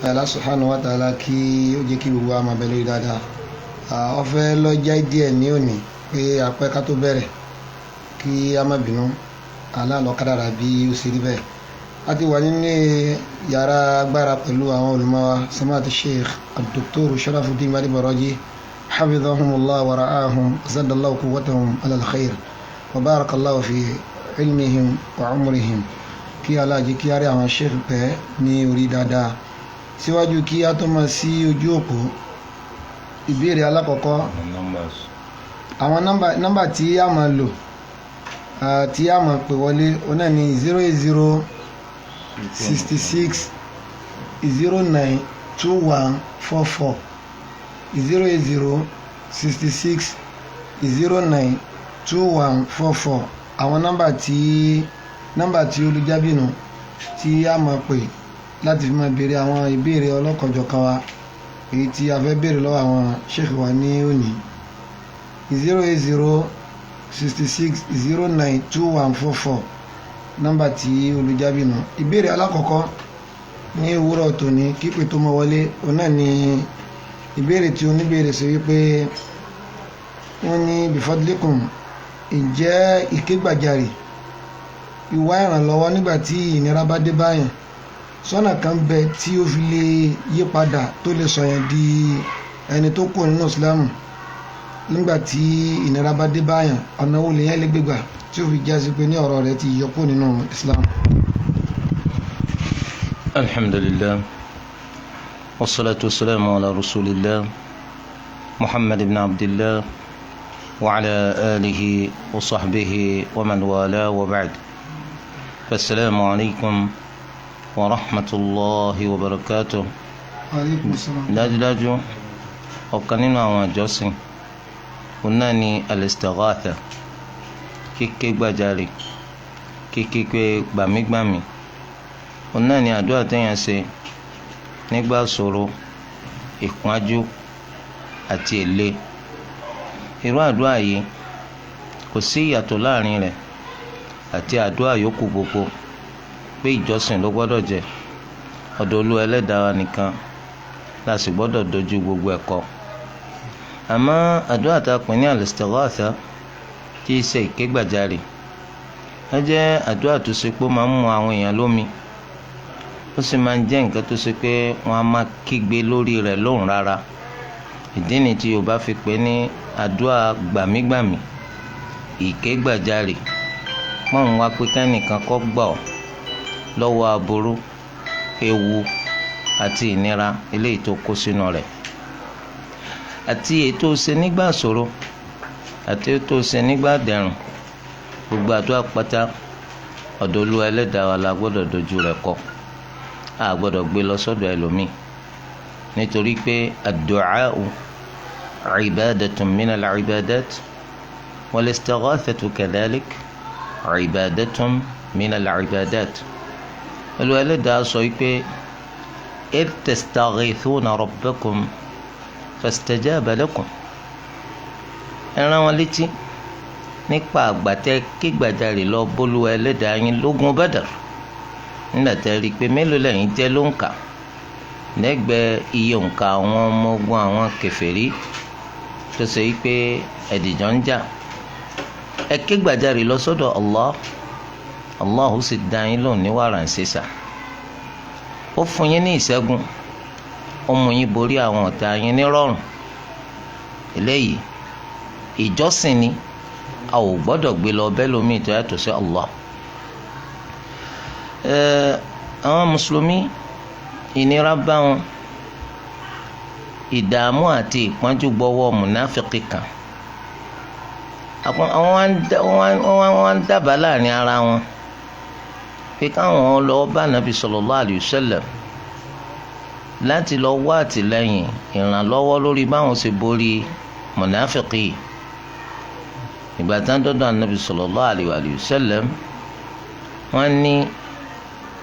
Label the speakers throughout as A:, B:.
A: Allah subhanahu wa ta'ala kí ó jẹ́ kí gbogbo àmà bẹ̀lẹ̀ dáadáa. Ó fẹ́ lọ jẹ́ díẹ̀ ní òní pé àpẹ́ ká tó bẹ̀rẹ̀ kí a má bínú Allah ló kádàrá bí ó ṣe rí bẹ́ẹ̀. A ti wà nínú yàrá agbára pẹ̀lú àwọn olùmọ̀ wa samati Sheikh Dr. Sharafudeen Gbadebo Raji hafidhahumullah wa ra'ahum zadallahu quwwatahum ala al-khair wa barakallahu fi ilmihim wa umrihim. Kí Allah jẹ́ kí a rí àwọn sheikh pẹ́ ní orí dáadáa. Síwájú kí a tó máa sí ojú òpó ìbéèrè alákọ̀ọ́kọ́ àwọn nọ́mbà tí a máa lò tí a máa pè wọlé ọ̀nà ní 080 66 09 2144 080 66 09 2144 àwọn nọ́mbà tí olùjábìnú tí a máa pè láti fi máa béèrè àwọn ìbéèrè ọlọ́kanjọ̀kan wa èyí tí a fẹ́ béèrè lọ́wọ́ àwọn sheikh wa ní òní 080 66 09 2144 nọ́mbà tí olùjábìnú. Ìbéèrè alákọ̀ọ́kọ́ ní òwúrọ̀ tòní kípè tó mọ́ wọlé ọ̀nà ni ìbéèrè tí oníbéèrè sọ wípé wọ́n ní bifadlikum ìjẹ́ ìkégbàjarè ìwà ìrànlọ́wọ́ nígbà tí ìnira bá dé báyàn sọ́nà kan bẹ tí ó fi lè yí padà tó lè sọ̀yàn di ẹni tó kù nínú Islam nígbà tí ìnira bá dé báyàn ọ̀nà wo lèyàn lè gbégbà tí ó fi jásí pé ní ọ̀rọ̀ rẹ̀ ti yọkú nínú Islam.
B: Alhamdulillah wassalatu wassalamu ala rasulillah Muhammad ibn Abdillah wa ala alihi wa sahbihi wa man wala wa ba'd. Assalamu alaikum wa rahmatullahi wa barakatuh. Dájúdájú ọ̀kan nínú àwọn àjọsìn òun náà ni al-istighatha kíké gbàjarè kíké pé gbàmígbàmí òun náà ni àdúrà téèyàn ṣe nígbà ṣòro ìpọ́njú àti èlé. Irú àdúrà yìí kò sí ìyàtọ̀ láàrin rẹ̀ àti àdúrà yòókù gbogbo pé ìjọsìn ló gbọ́dọ̀ jẹ́ ọ̀dọ̀ Olúwa Ẹlẹ́dàá wa nìkan la sì gbọ́dọ̀ dojú gbogbo ẹ̀kọ́. Àmọ́ àdúrà tá a pè ní al-istighatha tí í ṣe ìkégbàjarè ó jẹ́ àdúrà tó ṣe pé ó máa ń mu àwọn èèyàn lómi ó sì máa ń jẹ́ nǹkan tó ṣe pé wọ́n á máa kígbe lórí rẹ̀ lóhùn rárá. Ìdí ni tí Yorùbá fi pè ní àdúrà gbàmígbàmí ìkégbàjarè wọ́n ń wá pé kẹ́nìkan kó gbà ọ́ lọ́wọ́ aburú ewu àti ìnira eléyìí tó kó sínú rẹ̀ àti ètò ṣe nígbà ṣòro àti ètò ṣe nígbà dẹ̀rùn. Gbogbo àdúrà pátá ọ̀dọ̀ Olúwa Ẹlẹ́dàá wa la gbọ́dọ̀ dojú rẹ̀ kọ a gbọ́dọ̀ gbé lọ sọ́dọ̀ ẹlòmíì nítorí pé ad-du'a'u ibadatun min al-ibadat wal-istighathatu kadhalik ibadatun min al-ibadat. Olúwa Ẹlẹ́dàá sọ pé idh tastaghithuna rabbakum fastajaba lakum. Ẹ rán wọn létí nípa àgbàtẹ kígbàjarè lọ b'Olúwa Ẹlẹ́dàá yín lógun Badr nígbà tẹ́ rí i pé mélòó lẹ́yìn jẹ́ ló ń kà lẹ́gbẹ̀ẹ́ iye òǹkà àwọn ọmọ ogun àwọn kèfèrí tó ṣe pé ẹ̀dìjọ́ ń jà. Ẹ kígbàjarè lọ sọ́dọ̀ Allah ó sì dá yín lóhùn ní wàrà ń ṣèṣà. Ó fún yín ní ìṣẹ́gun ó mú yín borí àwọn ọ̀tá yín ní rọ̀rùn. Eléyìí ìjọsìn ni a ò gbọ́dọ̀ gbé lọ bẹ́ẹ̀ lómi tó yàtọ̀ sí Allah. Àwọn mùsùlùmí ìnira bá wọn ìdààmú àti ìpọ́njú gbọ́wọ́ mùnáfíkì kan àwọn wá ń dábàá láàrin ara wọn pé káwọn lọ bá Nabi sallallahu alayhi wa sallam láti lọ wá àtìlẹ́yìn ìrànlọ́wọ́ lórí báwọn ṣe borí mùnáfíkì. Ìgbà tán dọ́dọ̀ Nabi sallallahu alayhi wa sallam wọ́n ní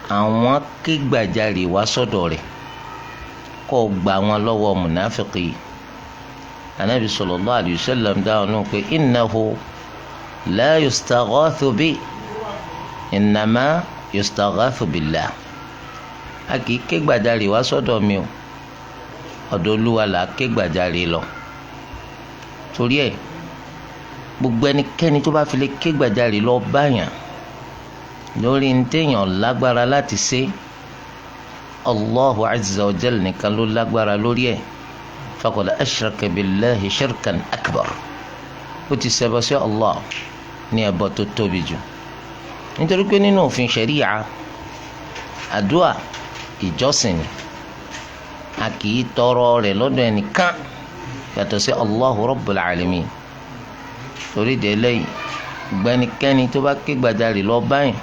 B: àwọn kígbàjarè wá sọ́dọ̀ rẹ̀ kó gbà wọn lọ́wọ́ mùnáfíkì. Ànábì sallallahu alayhi wa sallam dáhùn nù pé innahu la yustaghathu bi innama yustaghathu billah. a kì í ké gbàjarè wá sọ́dọ̀ mi o, ọ̀dọ̀ Olúwa là á ké gbàjarè lọ. Torí ẹ̀ gbogbo ẹnikẹ́ni tó bá fi lè ké gbàjarè lọ báyàn lórí ní téèyàn lágbára láti ṣe, Allahu azza wa jal nìkan ló lágbára lórí ẹ̀, faqad ashraka billahi shirkan akbar, ó ti ṣẹbọ sí Allah ní ẹbọ tó tóbi jù. Nítorí pé nínú òfin ṣẹ̀ríyà àdúà ìjọsìn ni, a kì í tọrọ rẹ̀ lọ́dọ̀ ẹnìkan yàtọ̀ sí Allahu Rabbul Alamin. Torí de lẹ́yìn gbẹ́nikẹ́ni tó bá ké gbàjarè lọ báyìí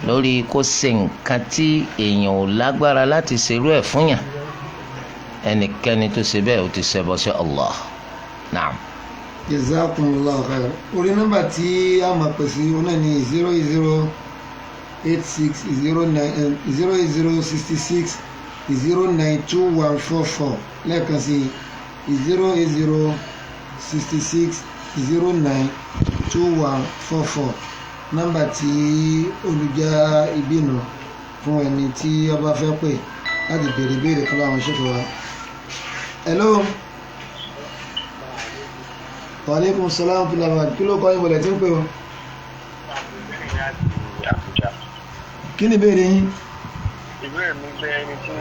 B: lórí kó ṣe nǹkan tí èèyàn ò lágbára láti ṣerú ẹ̀ fún yàn, ẹnikẹ́ni tó ṣe bẹ́ẹ̀ ó ti ṣẹbọ sí Allah. Naam.
A: Jazakumullahu khairan. Orí nọ́mbà tí a máa pè sí ọ̀nà ní 08066 lẹ́ẹ̀kan sí 08066 nọ́mbà tí olùjá ìbínú fún ẹni tí ó bá fẹ́ pè láti béèrè kan láwọn Sheikh wa. Hello. Wa alaikum salaam wa rahmatullahi. Kí ló kọ́ ìbọ̀lẹ̀ tí ń pè o? Kí ni ìbéèrè yín?
C: Ìbéèrè mi jẹ́ ẹni tí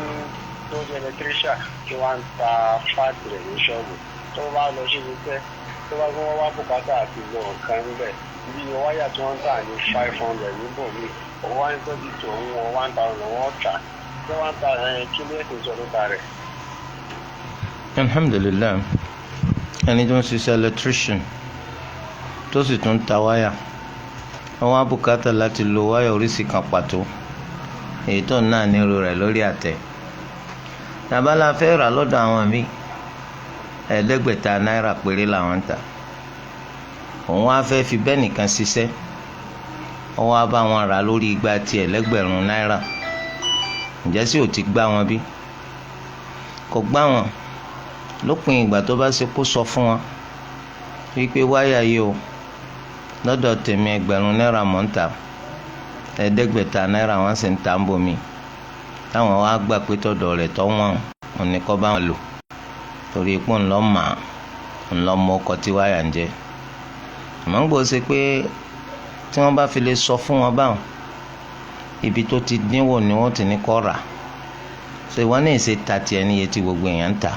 C: tó jẹ́ electrician tí wọ́n ń ta fáàtì rẹ̀ ní ṣọ́ọ̀bù tó bá lọ sí iṣẹ́ tó bá gbọ́n wá bùkátà àti lọ nǹkan níbẹ̀ bí wáyà tí wọ́n ń tà ní 500 níbòmí òun wá ní tọ́jú tó ń wọ́n 1000 wọ́n tà tí wọ́n ń ta kí ló ètò ìjọba ta rẹ̀.
B: Alhamdulillah, ẹni tó ń ṣiṣẹ́ electrician tó sì tún ta wáyà, àwọn abùkátà láti lo wáyà oríṣi kan pàtó èyí tó náà nírú rẹ̀ lórí àtẹ. Tàbálà fẹ́ rà lọ́dọ̀ àwọn míì $500 péré làwọn ń tà. Òun wá fẹ́ fi bẹ́ẹ̀ nìkan ṣiṣẹ́, wọ́n wá bá wọn rà lórí igba tiẹ̀ $1,000. Ǹjẹ́ sì ò ti gbá wọn bí? Kò gbá wọn lópin ìgbà tó bá ṣe kó sọ fún wọn wípé wáyà yìí o lọ́dọ̀ tèmi $1,000 mọ̀ ń tà, $500 wọ́n sì ń tà ń bomi, táwọn wá gbà pé tọ̀dọ̀ rẹ̀ tọ́ wọn òun ni kọ́ bá wọn lò, torí ipò ńlọ mà ńlọ mọ ọkọ̀ tí wáyà ń jẹ́. Àmọ́ ń gbọ́ ṣe pé tí wọ́n bá fi lè sọ fún wọn báwọn ibi tó ti dínwó ni wọ́n ti ní kọ́ rà, ṣé wọ́n ní ìṣe ta tiẹ̀ níye tí gbogbo èèyàn ń tà.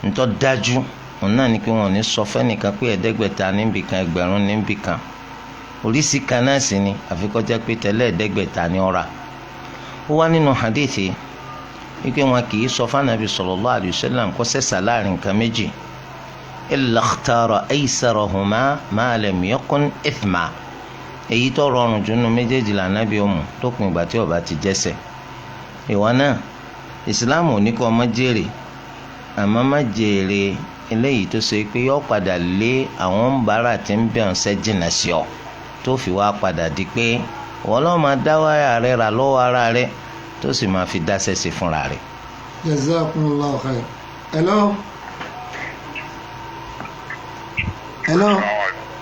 B: Ntọ́ dájú òun náà ni pé wọn ò ní sọ fẹ́nìkan pé $500 níbìkan, 1000 níbìkan, oríṣi kan náà sì ni, àfikọ́ jẹ́ pé tẹ́lẹ̀ $500 ni ó rà. Ó wá nínú hadithi wípé wọn kì í sọ fánàbí sallallahu alayhi wa sallam kó sẹ́sà láàrin nǹkan méjì illa ikhtara aysarahuma ma lam yakun ithma, èyí tó rọrùn jù nínú méjèèjì lànàbí òmù tó pin ìgbà tí ó bá ti jẹ́ṣẹ̀. Ìwọ náà ìsìláàmù ò ní kó ọmọ jèrè, àmọ́ má jèrè eléyìí tó ṣe pé yóò padà lé àwọn bàárà tí ń bẹ̀ ń ṣẹ́ jìnnà sí ọ, tó fi wá padà di pé wọ́n lọ́ọ́ máa dá wáyà rẹ̀ rà lọ́wọ́ ara rẹ̀ tó sì máa fi dáṣẹ́ sí fúnra rẹ̀.
A: Jazakumullahu khair. Hello. Hello.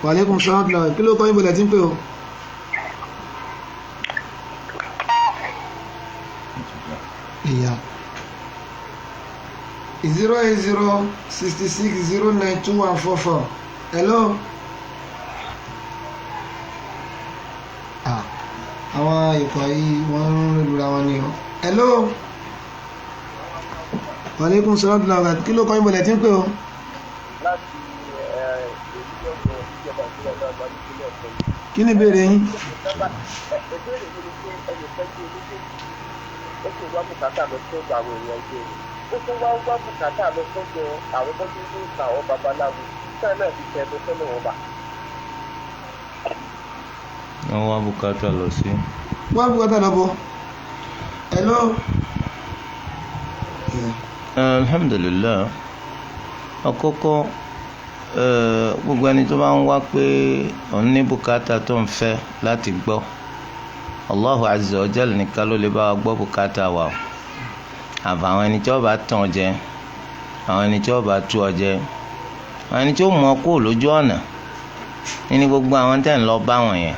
A: Wa alaikum salaam. Kí ló kọ́ ìbọ̀lẹ̀ tí ń pè o? Ìyá. 08066092144. Hello. Àwọn ìkọ̀ yìí wọ́n ń lura wọn ni o. Hello. Wa alaikum salaam. Kí ló kọ́ ìbọ̀lẹ̀ tí ń pè o? Kí ni ìbéèrè yín?
C: Ó tún wá wá bùkátà lọ sọ́dọ̀ àwọn tó ti ń ta àwọn babaláwo sáà náà ti tẹ ẹbọ sọ́nà wọn bá.
B: Wọ́n wá bùkátà lọ sí.
A: Wọ́n bùkátà lọ bọ̀. Hello.
B: Alhamdulillah, àkọ́kọ́ gbogbo ẹni tó bá ń wá pé òun ní bùkátà tó ń fẹ́ láti gbọ́, Allahu azza wa jalla nìkan ló lè bá wa gbọ́ bùkátà wa o. Àfàwọn ẹni tí ó bá tàn ọ jẹ, àwọn ẹni tí ó bá tú ọ jẹ, àwọn ẹni tí ó mú ọ kúrò lójú ọ̀nà ní gbogbo àwọn tẹ̀ ń lọ bá wọn yẹn.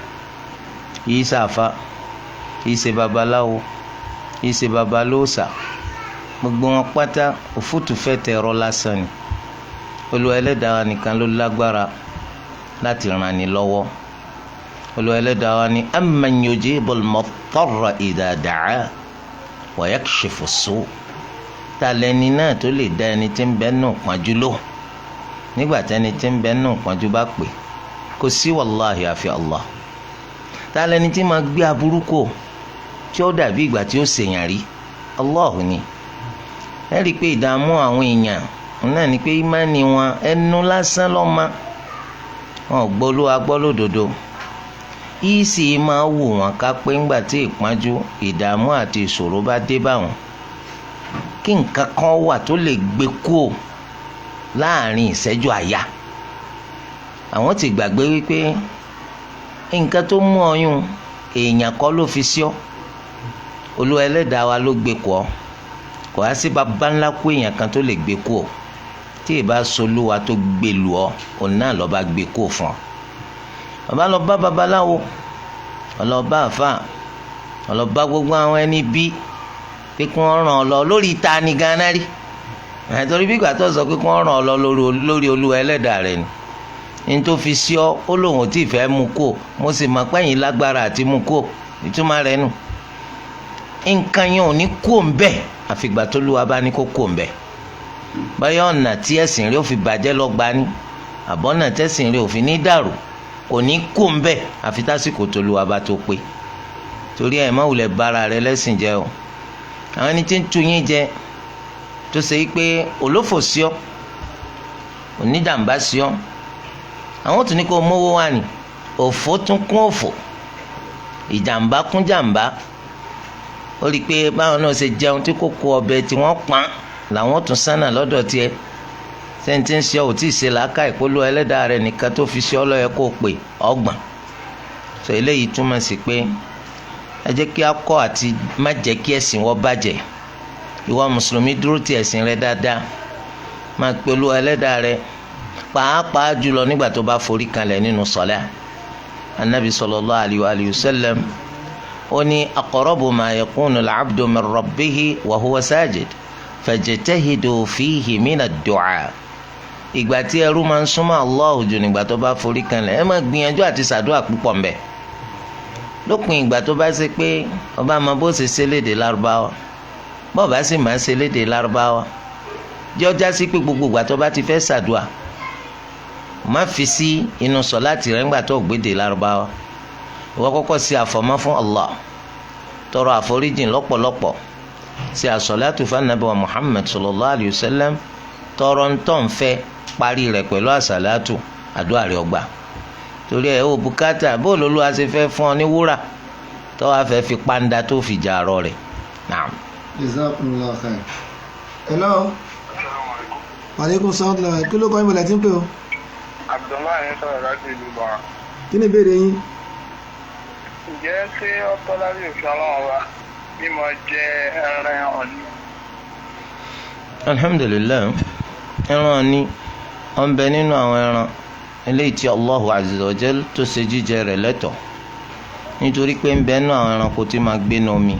B: Yìí ṣàfà, yìí ṣe babaláwo, ìṣe babalóòsà gbogbo wọn pátá òfútù fẹ́ tẹ̀rọ lásán ni. Olúwa Ẹlẹ́dàá wa nìkan ló lágbára láti ràn ni lọ́wọ́. Olúwa Ẹlẹ́dàá wa ní amman yujibul muttarra idha da'a wa yakshifu as-su'. Ta lẹni náà tó lè dá ẹni tí ń bẹ nù pọ́njú lò nígbà tí ẹni tí ń bẹ nù pọ́njú bá pè? Kò sí wàláhì àfi Allah. Ta lẹni tí máa gbé aburú kò tí ó dàbí ìgbà tí ó ṣèyàn rí? Allahu ni. Ẹ rí i pé ìdààmú àwọn èèyàn náà ni pé ìmánì wọn ẹnu lásán lọ́mọ wọn ò gbọ́ Olúwa gbọ́ lódodo. Ìsì máa wù wọn ká pé ńgbà tí ìpọ́njú ìdààmú àti ìṣòro bá dé bá wọn kí nǹkan kan wà tó lè gbé kúò láàrin ìṣẹ́jú àyà. Àwọn ti gbàgbé wípé nǹkan tó mú ọyún èèyàn kọ́ ló fi sí ọ. Olúwa Ẹlẹ́dàá wa ló gbé kọ́. Kò á sí baba ńlá kú èèyàn kan tó lè gbé kúò tí ì bá solúwa tó gbé lù ọ òun náà lọ́ọ́ bá gbé kúò fún ọ. Bàbá lọ bá babaláwo ọlọ́ba àfà ọlọ́ba gbogbo àwọn ẹni bí pé kí wọ́n ràn ọ́ lọ lórí ta ni gánà rí. Àìtọ́rí bí ìgbà tó sọ pé kí wọ́n ràn ọ́ lọ lórí Olúwa Ẹlẹ́dàá rẹ ni. Ní tó fi sí ọ ó lóun ò tí ì fẹ́ mú kó mo sì mọ̀ pé ẹ̀yin lágbára àti mú kó ìtumọ̀ rẹ̀ nù. Nǹkan yẹn ò ní kó ń bẹ̀ àfìgbà tó Olúwa bá ní kó kó ń bẹ̀. Báyọ̀ ọ̀nà tí ẹ̀sìn rẹ̀ ò fi bàjẹ́ lọ́gba ní àbọ̀nà tẹ̀sìn rẹ̀ ò fi ní dàrú kò ní kó ń bẹ̀ àfi tásìkò tó Olúwa bá tó pé. Torí ẹ̀ má wulẹ̀ bára rẹ lẹ́sìn jẹ́ o. Àwọn ẹni tí ń tu yín jẹ tó ṣe pé olófò sí ọ oníjàmbá sí ọ àwọn tún ní kó mówó wá ní òfò tún kún òfò ìjàmbá kún jàmbá. Ó rí i pé báwọn náà ṣe jẹun tí kò kó ọbẹ̀ tí wọ́n pọ́n làwọn tún sánà lọ́dọ̀ tiẹ̀. Sẹ́ńtì ń ṣe ò tí ì ṣe làákà ìpolówó Ẹlẹ́dàá rẹ̀ nìkan tó fi ṣe ọ lọ́yẹ kó pè ọgbọ̀n. sọ eléyìí túmọ̀ sí pé ẹ jẹ́ kí a kọ́ àti má jẹ́ kí ẹ̀sìn wọ́n bàjẹ́. Ìwọ mùsùlùmí dúró ti ẹ̀sìn rẹ dáadáa máa pe Olúwa Ẹlẹ́dàá rẹ pàápàá jùlọ nígbà tó bá forí kanlẹ̀ nínú sọlá. Anabi sallallahu alayhi wa sallam ó ní aqrabu ma yakunu al-abdu min rabbihi wa huwa sajid fajtahidu fihi min ad-du'a. Ìgbà tí ẹrú máa ń súnmọ́ Allah jù nígbà tó bá forí kanlẹ̀ ẹ máa gbìyànjú àti ṣàdúrà púpọ̀ ńbẹ̀. Lópin ìgbà tó bá ṣe pé ọba máa bó ṣe ṣe lédè Lárúbáwá bọ́ọ̀ bá sì máa ṣe lédè Lárúbáwá jẹ́ ọjà sí pé gbogbo ìgbà tó bá ti fẹ́ ṣàdúrà má fi sí inú sọ̀láàtì rẹ̀ ńgbà tó gbédè Lárúbáwá. Ìwọ kọ́kọ́ sí àfọ̀mọ́ fún Allah tọrọ àforíjìn lọ́pọ̀lọpọ̀ sí àsọ̀láàtù fún Ànábì wa Muhammad sallallahu alayhi wa sallam tọrọ ntọ́nfẹ́ parí rẹ̀ pẹ̀lú àsàlátù àdúrà rẹ̀ ọgbà. Torí ẹ̀ ó bùkátà bó lólu a ṣe fẹ́ fún ọ ní wúrà tó wàá fẹ́ fi pàǹdà tó fi jà àrọ rẹ̀. Naam.
A: Jazakumullahu khair. Hello. Aleykum salaam. Kí ló kọ́ ìmọ̀lẹ̀ tí ń pè o?
C: Abdullahi sọ̀rọ̀ láti ìlú bọ̀.
A: Kí ni ìbéèrè yín?
C: Ǹjẹ́ ṣé ọ̀tọ̀ lábẹ́ òfin Ọlọ́run wa mímọ jẹ ẹran ọ̀nì?
B: Alhamdulillah, ẹran ọ̀nì ó ń bẹ nínú àwọn ẹran eléyìí tí Allahu azza wa jal tó ṣe jíjẹ rẹ̀ lẹ́tọ̀ọ́ nítorí pé ń bẹ nínú àwọn ẹranko tí máa gbé ní omi.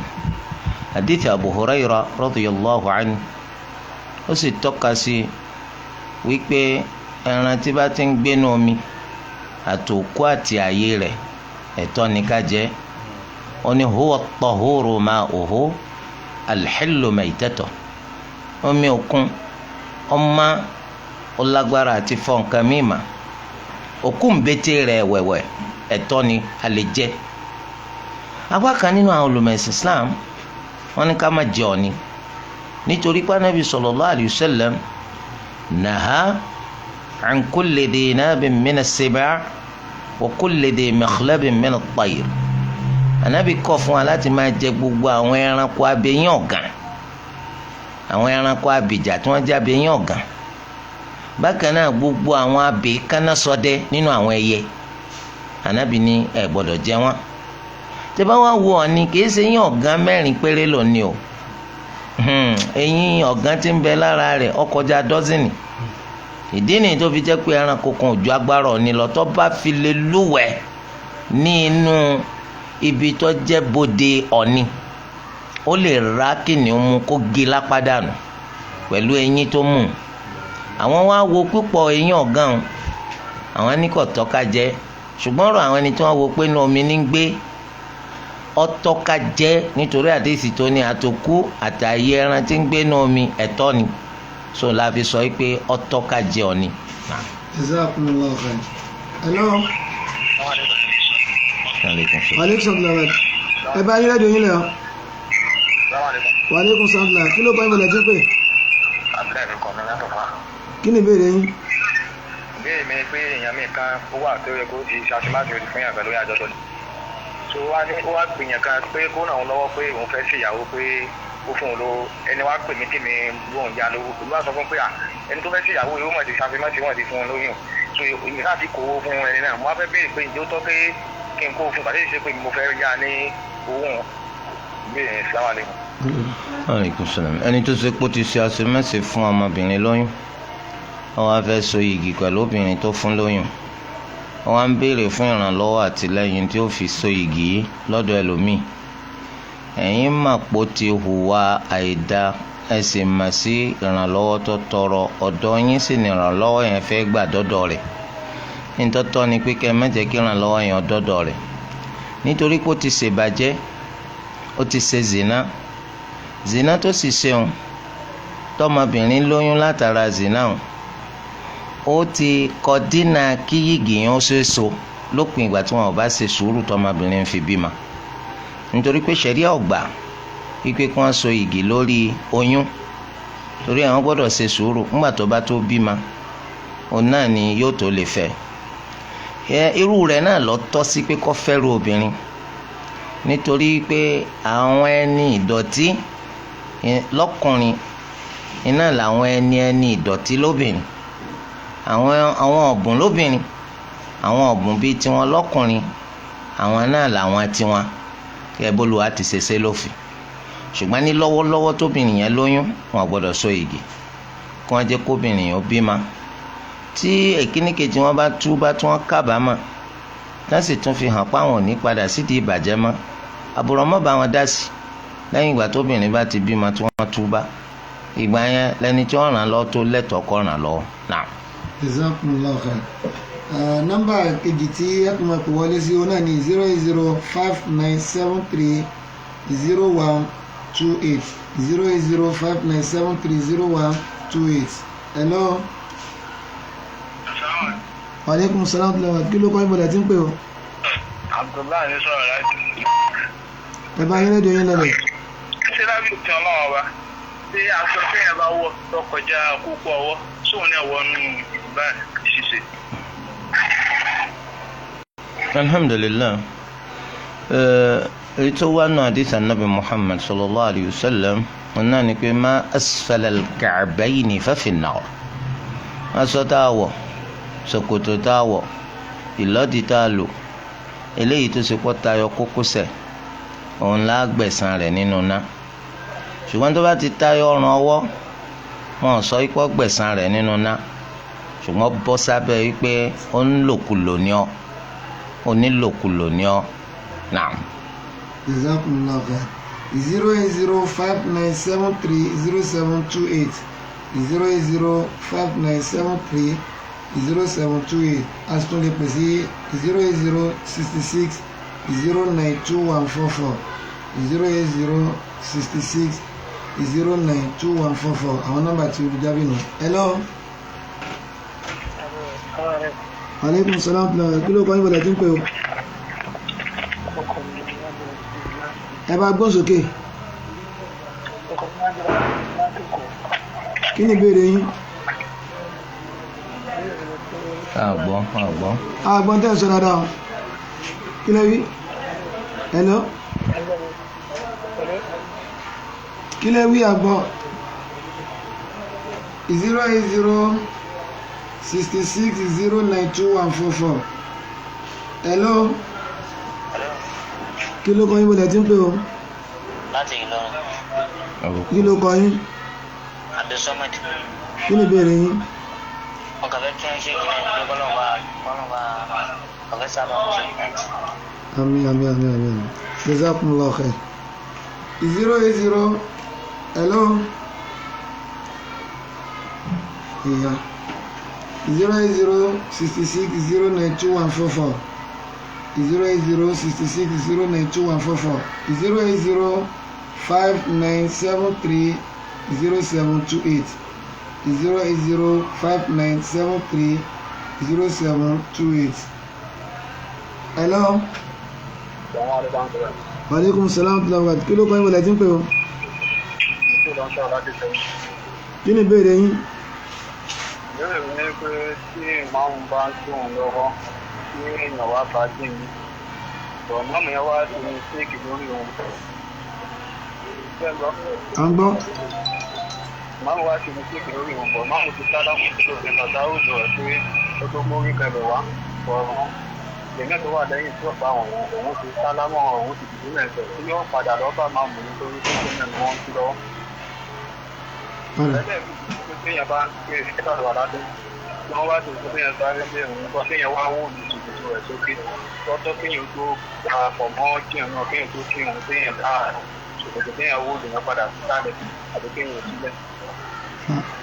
B: Hadith Abu Hurairah radiyallahu anhu ó sì tọ́ka sí wípé ẹran tí bá ti ń gbé ní omi àtòkú àti ààyè rẹ̀ ẹ̀tọ́ ní ká jẹ. Ó ní huwa at-tahuru ma'uhu al-hillu maytatuhu. Omi òkun ọmọ ọlágbára àti fọ nǹkan mímà òkú ńbẹ́tẹ́ rẹ̀ wẹ̀wẹ̀ ẹ̀tọ́ ni a lè jẹ. Apá kan nínú àwọn olùmọ̀ẹ̀sìn Islam wọ́n ní ká má jẹ ọ̀nì nítorí pé Ànábì sallallahu alayhi wa sallam naha an kulli dhi nabin min as-sibaa wa kulli dhi mikhlabin min at-tayr. Ànábì kọ̀ fún wa láti máa jẹ gbogbo àwọn ẹranko abẹ́yìn ọ̀gàn àwọn ẹranko abìjà tí wọ́n jẹ́ abẹ́yìn ọ̀gàn. Bákan náà gbogbo àwọn abẹ́ kánásọdẹ nínú àwọn ẹyẹ Ànábì ní ẹ gbọ́dọ̀ jẹ wọ́n. Tẹ́ bá wá wo ọ̀nì kìí ṣe eyín ọ̀gán mẹ́rin péré lónìí o. Eyín ọ̀gán tí ń bẹ lára rẹ̀ ó kọjá dọ́sìnì. Ìdí nìyí tó fi jẹ́ pé ẹranko kan ò ju agbára ọ̀nì lọ tó bá fi lè lúwẹ̀ẹ́ ní inú ibi tó jẹ́ bodè ọ̀nì ó lè ra kìnìún mú kó gé lápá dànù pẹ̀lú eyín tó mú. Àwọn wá wo púpọ̀ eyín ọ̀gán àwọn ní kò tọ́ka jẹ, ṣùgbọ́n ọ̀rọ̀ àwọn ẹni tí wọ́n wo pé inú omi ní gbé ọtọ́ka jẹ nítorí àdéhìsì tó ní àtòkú àtàyè ẹran tí ń gbé inú omi ẹ̀tọ́ ni, so la fi sọ pé ọtọ́ka jẹ ọ ni.
A: Jazakumullahu khair. Hello. Waalaikum salaam. Ẹ bá yín rédíò yín lẹ̀ ọ́. Waalaikum salaam. Kí ló kọ́ ìbọ̀lẹ̀ tí pé? Kí ni ìbéèrè yín?
C: Ìbéèrè mi pé èèyàn mi kan ó wà tó yẹ kó ti ṣàṣìmáṣe òdì fún yàgbẹ́ lórí àjọṣọ. So ó wá gbìyàn kan pé kó ràn òun lọ́wọ́ pé òun fẹ́ ṣèyàwó pé ó fún òun lówó. Ẹni wá pè mí kí mi lóun ya lówó. Olúwa sọ fún pé ẹni tó fẹ́ ṣèyàwó yóò mọ̀ ti ṣàṣìmáṣe wọ́n ti fún un lóyún. So ìyẹn láti kówó fún ẹni náà. Mo wá fẹ́ béèrè pé ìjó tọ́ pé kí n kó fún pàdé ìṣe pé mo fẹ́ yá ní owó ìbéèrè yẹn. Assalamu alaikum.
B: Alaikum salam. Ẹni tó ṣe pé ó ti ṣe àṣemáṣe fún ọmọbìnrin lóyún, ó wá fẹ́ so igi pẹ̀lú obìnrin tó fún lóyún, ó wá ń béèrè fún ìrànlọ́wọ́ àtìlẹ́yìn tí ó fi so igi yìí lọ́dọ̀ ẹlòmíì. Ẹ̀yin mà pó ti hùwà àìda, ẹ sì mà sí ìrànlọ́wọ́ tó tọrọ, ọ̀dọ̀ yín sì ní ìrànlọ́wọ́ yẹn fẹ́ gbà dọ́dọ̀ rẹ̀. Nítọ́tọ́ ni pé kẹ́ ẹ má jẹ́ kí ìrànlọ́wọ́ yẹn dọ́dọ̀ rẹ̀, nítorí pé ó ti ṣèbàjẹ́, ó ti ṣe zina tó sì ṣeun tọmọbìnrin lóyún látara zina o, ó ti kọ dínà kí yìgì yẹn ó ṣe so lópin ìgbà tí wọn ò bá ṣe sùúrù tọmọbìnrin fi bímọ, nítorí pé ṣẹ̀ríà ò gbà wípé kí wọ́n so yìgì lórí oyún, torí àwọn gbọ́dọ̀ ṣe sùúrù ńgbà tó bá tó bímọ òun náà ni yóò tó lè fẹ́. Irú rẹ̀ náà lọ tọ́ sí pé kó fẹ́rù obìnrin, nítorí pé àwọn ẹni ìdọ̀tí lọ́kùnrin iná làwọn ẹni ìdọ̀tí lóbìnrin, àwọn ọ̀bùn lóbìnrin, àwọn ọ̀bùn bíi tiwọn lọ́kùnrin, àwọn náà làwọn tiwọn kí ẹ bólúwa ti ṣẹṣẹ lófin. Ṣùgbọ́n ní lọ́wọ́lọ́wọ́ tóbìnrin yẹn lóyún wọn gbọ́dọ̀ so igi kí wọ́n jẹ́ kóbìnrin yẹn ó bímọ. Tí èkíní kejì wọn bá túbá tí wọ́n kábàámọ̀ tá sì tún fi hàn pé àwọn ò ní padà sídìí ìbàjẹ́ mọ́, àbùrọ̀ mọ́ bá wọn dá sí lẹ́yìn ìgbà tóbìnrin bá ti bímọ tí wọ́n túbá, ìgbà yẹn lẹni tí wọ́n ràn lọ́wọ́ tó lẹ́tọ̀ọ́ kó ràn lọ́wọ́ náà.
A: Jazakumullahu khair. Nọ́mbà kejì tí ẹ tún máa pè wọlé sí òun náà ní 08059730128 08059730128. Hello. Waalaikum salaam kí ló kọ́ ìbọ̀dà tí ń pè ọ́?
C: Abdullahi ní sọ̀rọ̀ láti.
A: Ẹ bá yín rédíò yín lọ́lẹ̀.
C: Ṣé lábẹ́ òfin ọlọ́wọ́ wa ṣé aṣọ tí ẹ bá wọ̀ tó kọjá kókó ọwọ́ sóun náà wọnú ìgbà ṣíṣe?
B: Alhamdulillah. Èyí tó wá náà hadith Nabi Muhammad sallallahu alayhi wa sallam náà ni pé ma asfala al-ka'bayni fa fi an-nar. Aṣọ tá a wọ̀, ṣòkòtò tá a wọ̀, ìlọ́dì tá a lò, eléyìí tó ṣe pọ́ tayọ kókósẹ̀ òun la gbẹ̀san rẹ̀ nínú ná. Ṣùgbọ́n tó bá ti tayọ ọrùn ọwọ́ wọn sọ ipò gbẹ̀san rẹ̀ nínú ná, ṣùgbọ́n bọ́ sábẹ́ wípé ó ń lòkulò ní ọ, ó ní lòkulò ní ọ náà.
A: Jazakumullahu khair. 08059730728 08059730728 asitun lè pèsè 08066092144 08066092144 àwọn nọ́mbà tí olùjábí nù. Hello. Aleykum salaam kí ló kọ́ yín bọ̀dẹ̀ tí ń pè o? Ẹ bá gbọ́n sókè. Kí ni ìbéèrè yín? Àgbọ̀n tẹ́ ẹ sọ dáadáa. Kí lẹ wí? Hello. Kí lẹ wí àgbọ̀n? 08066092144. Hello. Kí ló kọ́ yín bọ̀dẹ̀ tí ń pè o?
D: Láti Ìlọrin.
A: Kí ló kọ́ yín?
D: Abdulsamad.
A: Kí ni ìbéèrè yín?
D: Wọ́n kàfẹ́ kí wọ́n ṣe kí wọ́n ṣe kọ́lọ́ba kàfẹ́ sábà kó ṣe kí wọ́n.
A: Àmín. Jazakumullahu khair. 080 hello yeah 08066092144 08066092144 08059730728 08059730728 hello. Waalaikum salam wa rahmatullahi. Kí ló kọ́ yín wọlé tí ń pè o? Kí ni ìbéèrè yín?
C: Ìbéèrè mi ni pé tí ìmáàmù bá ń tún un lọ́wọ́ tí èèyàn wá bá dì mí bọ̀ mọ́mù yẹn wá sí ní síkì lórí òun.
A: À ń gbọ́.
C: Mọ́mù wá sí ní síkì lórí òun bọ̀ mọ́mù ti sá dáhùn tó ṣe bàtà òjò ẹ̀ pé ó tó mórí kẹlẹ̀ wá ọ̀run. Èmi tó wà lẹ́yìn tí ọ̀pá òun ti sálámọ̀ òun ti dìbò mẹ́sẹ̀ tí yóò padà lọ bá máa mú nítorí tó ṣe mẹ́rin wọn sí lọ́wọ́. Téèyàn bá ń pè é sọ̀rọ̀ aládé wọ́n wá tó téèyàn sáré lé òun kọ́ téèyàn wá wò ní ṣòkòtò rẹ̀ sókè tọ́tọ́ kéèyàn tó darapọ̀ mọ́ jẹun náà kéèyàn tó kí òun téèyàn láàárín ṣòkòtò téèyàn wò lèèyàn padà sí sálẹ̀ àbí kéèyàn sílẹ̀.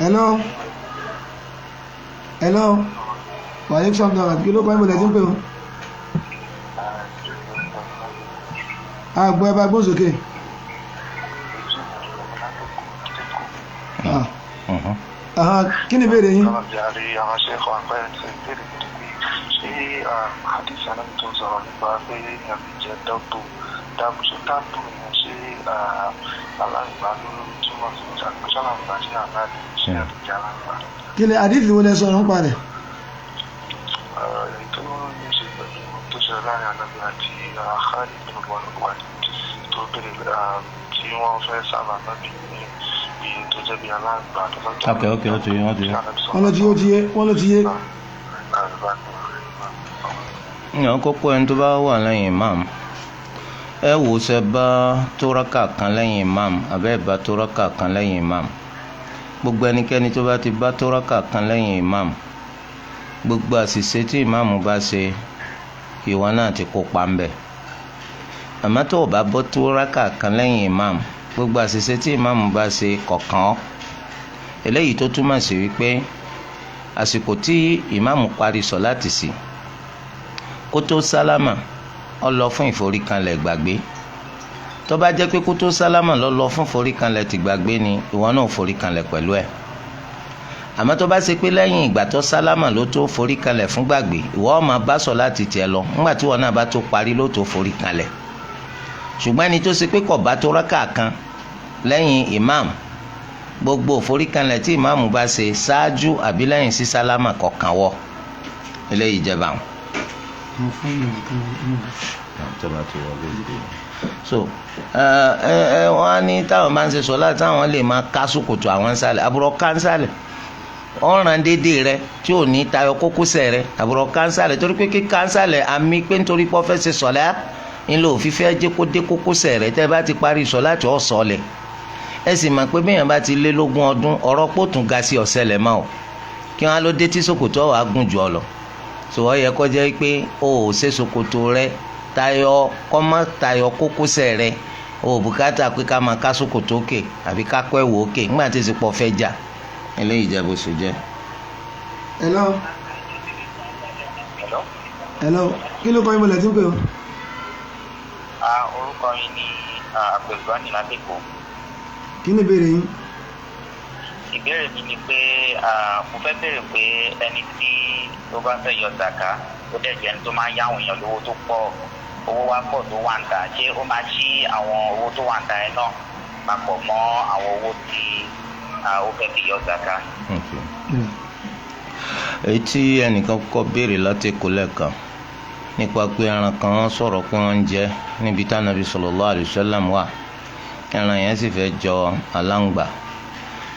A: hello hello wàhálà ìṣàmùdà kí ló kọ́ yín wọlé tí ń pè o? Àgbọ̀ ẹ̀bá gbọ́n sókè. Kí ni ìbéèrè yín?
E: Ṣé àdìsí anábì tó ń sọ̀rọ̀ nípa pé èèyàn lè jẹ́ dọ́gbò dábùsọ tábù yẹn ṣé aláǹgbá ló túmọ̀ sí ìṣàkóso aláǹgbá ṣé àbáàdì ṣé àdìjẹ aláǹgbá?
A: Kí ni àdìsí wo lẹ sọ̀rọ̀ nípa rẹ̀?
E: Èyí tó ní ṣe pẹ̀lú tó ṣe láàrin anábì àti Khalid bin Walid tó bèrè tí wọ́n fẹ́ sábà nábì ní iye tó jẹ́ bí aláǹgbá tó lọ́jọ́.
B: Ok, ó ti yé, wọ́n
A: ti yé.
B: Ìyàn kókó ẹni tó bá wà lẹ́yìn imam ẹ wò ṣe bá tóraka kan lẹ́yìn imam àbẹ́ ẹ̀ bá tóraka kan lẹ́yìn imam. Gbogbo ẹnikẹ́ni tó bá ti bá tóraka kan lẹ́yìn imam gbogbo àṣìṣe tí imam bá ṣe ìwọ náà ti kópa ń bẹ̀. Àmọ́ tó o bá bọ́ tóraka kan lẹ́yìn imam gbogbo àṣìṣe tí imam bá ṣe kọ̀ọ̀kan eléyìí tó túmọ̀ sí wípé àsìkò tí imam parí sọ̀láàtì sí kó tó sálámà ó lọ fún ìforíkanlẹ̀ gbàgbé. Tó bá jẹ́ pé kó tó sálámà ló lọ fún ìforíkanlẹ̀ ti gbàgbé ni ìwọ náà foríkanlẹ̀ pẹ̀lú ẹ̀. Àmọ́ tó bá ṣe pé lẹ́yìn ìgbà tó sálámà ló tó foríkanlẹ̀ fún gbàgbé ìwọ ó máa bá sọ̀láàtì tiẹ̀ lọ nígbà tí ìwọ náà bá tó parí ló tó foríkanlẹ̀. Ṣùgbọ́n ẹni tó ṣe pé kò bá tó rákà kan lẹ́yìn imam gbogbo ìforíkanlẹ̀ tí imam bá ṣe ṣáájú àbí lẹ́yìn sí sálámà kọ̀ọ̀kan wọ eléyìí jẹba àwọn. So wọ́n á ní táwọn máa ń ṣe sọ́lá táwọn lè máa ká sókòtò àwọn ń sálẹ̀ àbúrò kánsálẹ̀ ọ̀ràn dédé rẹ tí ò ní tayọ kókósẹ̀ rẹ àbúrò kánsálẹ̀ torí pé kí kánsálẹ̀ àmì pé nítorí pé wọ́n fẹ́ ṣe sọ́lá ńlọ òfin fẹ́ jẹ́ kó dé kókósẹ̀ rẹ tẹ́ bá ti parí sọ́lá tí ó sọ̀lẹ̀ ẹ sì mọ̀ pé bẹ́ẹ̀ bá ti lé lógún ọdún ọ̀rọ̀ pòtún ga sí ọ̀sẹ̀ lẹ̀ máa o kí wọ́n á ló dé tí sòkòtò ọ̀wá gùn jù ọ lọ sọ̀wọ́ yẹ kó jẹ́ pé o ò ṣe sòkòtò rẹ tayọ kọ́mọ́ tayọ kókósẹ̀ rẹ o ò bùkátà pé ká máa ká sòkòtò òkè àbí ká kọ́ ẹ̀wò òkè nígbà tí ìsìnkú fẹ́ jà eléyìí jẹ́ bó ṣe jẹ́.
A: hello kí ló kọ́ yín mọ̀lẹ́ tí ń pè o?
D: Orúkọ yín ni Abdulgani Ládìpọ̀.
A: Kí ni ìbéèrè yín?
D: Ìbéèrè mi ni pé mo fẹ́ béèrè pé ẹni tí ó bá fẹ́ yọ zaka ó dẹ̀ jẹ́ ẹni tó máa ń yáwọn èèyàn lówó tó pọ̀ owó wá pọ̀ tó wà ń ta ṣé ó máa ṣí àwọn owó tó wà ń ta ẹ náà papọ̀ mọ́ àwọn owó tí ó fẹ́ fi yọ zaka.
B: Èyí tí ẹnìkan kọ́ béèrè láti kó lẹ́ẹ̀kan nípa pé ẹran kan wọ́n sọ̀rọ̀ pé wọ́n ń jẹ níbi tí Ànábì sallallahu alaihi wasallam wà ẹran yẹn sì fẹ́ jọ aláǹgbá.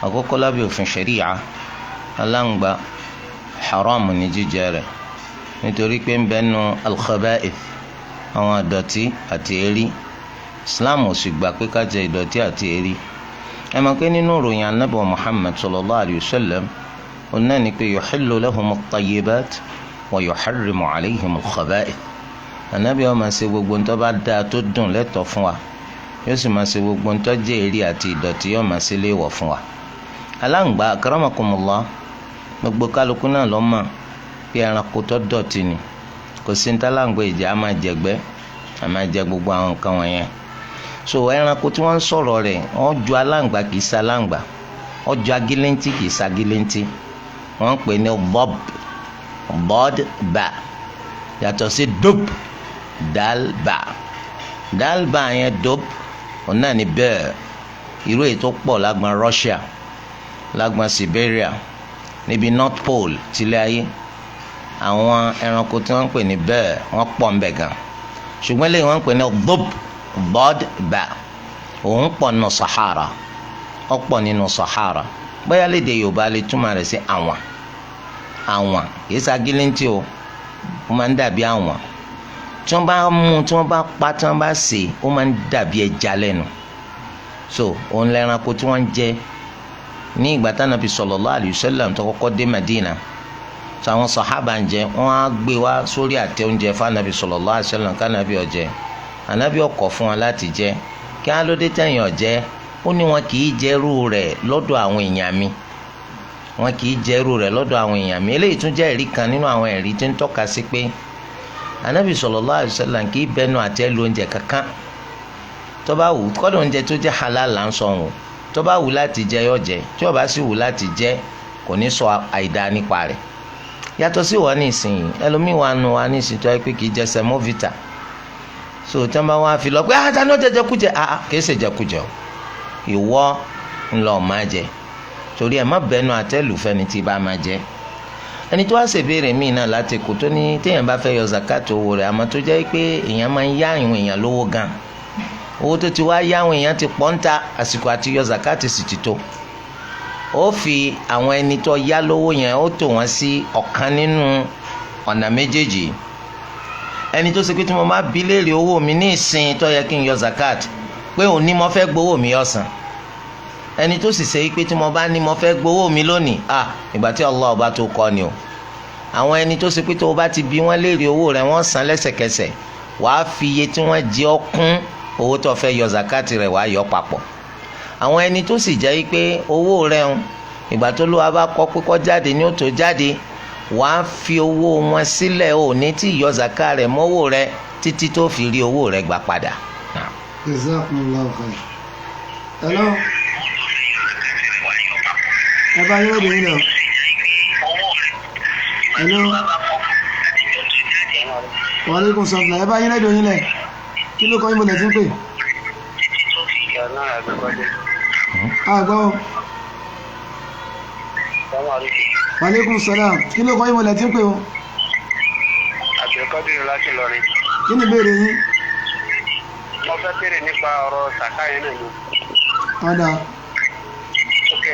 B: Àkọ́kọ́ lábẹ́ òfin ṣẹ̀ríà aláǹgbá haram ní jíjẹ rẹ̀ nítorí pé ń bẹ́nu al-khaba'ith àwọn àdọ̀tí àti èérí. Islam ò sì gbà pé ká jẹ ìdọ̀tí àti èérí. ẹ mọ̀ pé nínú ìròyìn Ànábì Muhammad sallallahu alayhi wa sallam òun náà ni pé yuhillu lahum at-tayyibat wa yuharrimu alayhim al-khaba'ith. Ànábì ó máa ṣe gbogbo ń tó bá dáa tó dùn lẹ́tọ̀ọ́ fún wa yóò sì máa ṣe gbogbo ntọ́jú èrè àti ìdọ̀tí yóò máa ṣe léèwọ̀ fún wa. aláǹgbá akramakumullah gbogbo kálukú náà ló mọ̀ pé ẹranko tó dọ̀tí ni, kò sí ntàláǹgbá ìjẹ́ á máa jẹgbẹ́ á máa jẹ gbogbo àwọn nǹkan wọ̀nyẹn. so ẹranko tí wọ́n ń sọ̀rọ̀ rẹ̀ wọ́n ju aláǹgbá kì í ṣe aláǹgbá, wọ́n ju agíléntí kì í ṣe agíléntí, wọ́n ń pè ní bọ́d-bá yàtọ̀ sí dub-dal-bá yẹn dub òun náà ní bẹ́ẹ̀. irú èyí tó pọ̀ lágbọn Russia, lágbọn Siberia, níbi North Pole tilẹ̀ ayé, àwọn ẹranko tí wọ́n ń pè ní bẹ́ẹ̀ wọ́n pọ̀ ńbẹ̀ gan. ṣùgbọ́n lẹ́yìn wọ́n ń pè ní bọ́d-bá, òun pọ̀ nínú Sahara, ó pọ̀ nínú Sahara. bóyá lédè Yorùbá lè túmọ̀ rẹ̀ sí àwọn kìí ṣe agíléntí o, ó máa ń dàbí àwọn. tí wọ́n bá mú, tí wọ́n bá pa, tí wọ́n bá sè, ó máa ń dàbí ẹja lẹ́nu. so òun lẹ́ranko tí wọ́n ń jẹ ní ìgbà tí Ànábì sallallahu alayhi wa sallam tó kọ́kọ́ dé Madina. so àwọn sàhábà ń jẹ, wọ́n á gbé wá sórí àtẹ oúnjẹ fún Ànábì sallallahu alayhi wa sallam k'Ànábì ó jẹ. Ànábì ó kọ̀ fún wọn láti jẹ. kí á ló dé tẹ̀yìn ó jẹ? ó ní wọn kì í jẹ́rú rẹ̀ lọ́dọ̀ àwọn èèyàn mi, wọn kì í jẹ́rú rẹ̀ lọ́dọ̀ àwọn èèyàn mi. eléyìí tún jẹ́ ẹ̀rí kan nínú àwọn ẹ̀rí tí ń tọ́ka sí pé Ànábì sallallahu alayhi wa sallam kì í bẹnu àtẹ́ lu oúnjẹ kankan. tó bá wù, kọ́dọ̀ oúnjẹ tó jẹ́ halal là ń sọ wọn, tó bá wù láti jẹ yó jẹ, tí ó bá sì wù láti jẹ kò ní sọ àìdá nípa rẹ̀. yàtọ̀ sí wọn nísìnyí, ẹlòmíì wà nù wá nísìnyí tó yẹ pé kì í jẹ semovita. so tí wọ́n bá wá fi lọ pé àtàná jẹjẹkújẹ, kì í ṣe jẹkújẹ o, ìwọ ńlọ máa jẹ. torí ẹ má bẹnu àtẹ́lù fẹ́ni tí bá máa jẹ. ẹni tó wá ṣèbéèrè míì náà láti kó tó ní téèyàn bá fẹ́ yọ zakat owó rẹ̀, àmọ́ tó jẹ́ pé èèyàn máa ń yá àwọn èèyàn lówó gan, owó tó ti wá yá àwọn èèyàn ti pọ̀ ń ta, àsìkò àti yọ zakat sì ti tó. ó fi àwọn ẹni tó yá lówó yẹn ó tò wọ́n sí ọ̀kan nínú ọ̀nà méjèèjì. ẹni tó ṣe pé tí mo máa bí léèrè owó mi ní ìsìn tó yẹ kí n yọ zakat, pé òun ní mo fẹ́ gbowó mi ọ̀sán. ẹni tó sì ṣe pé tí mo bá ní mo fẹ́ gbowó mi lónìí, ìgbà tí Allah ọba tó kọ́ ni o. àwọn ẹni tó ṣe pé tó o bá ti bí wọ́n léèrè owó rẹ̀ wọ́n san lẹ́sẹ̀kẹsẹ̀, wàá fi iye tí wọ́n jẹ ọ́ kún owó tó fẹ́ yọ zakati rẹ̀, wàá yọ papọ̀. àwọn ẹni tó sì jẹ́ pé owó rẹ̀ ń ìgbà tó lówó bá kọ́ pé kó jáde ní ó tó jáde, wàá fi owó wọn sílẹ̀, ò ní tí yọ zaka rẹ̀ mọ́wó rẹ̀ títí tó fi rí owó rẹ̀ gbà padà.
A: Jazakumullahu khair. Hello. ẹ bá yóò dé nílẹ̀. Hello. Wa alaikum salaam. ẹ bá yín rédíò yín lẹ̀. kí ló kọ́ yín bọ̀lẹ̀ tí ń pè? àgbọ̀ o. Wa alaikum salaam. kí ló kọ́ yín bọ̀lẹ̀ tí ń pè o?
C: àbẹ̀kọ́dé láti lọrin.
A: kí ni ìbéèrè yín?
C: mo fẹ́ béèrè nípa ọ̀rọ̀ sàká yẹn náà ni.
A: ọ̀dà.
C: ok,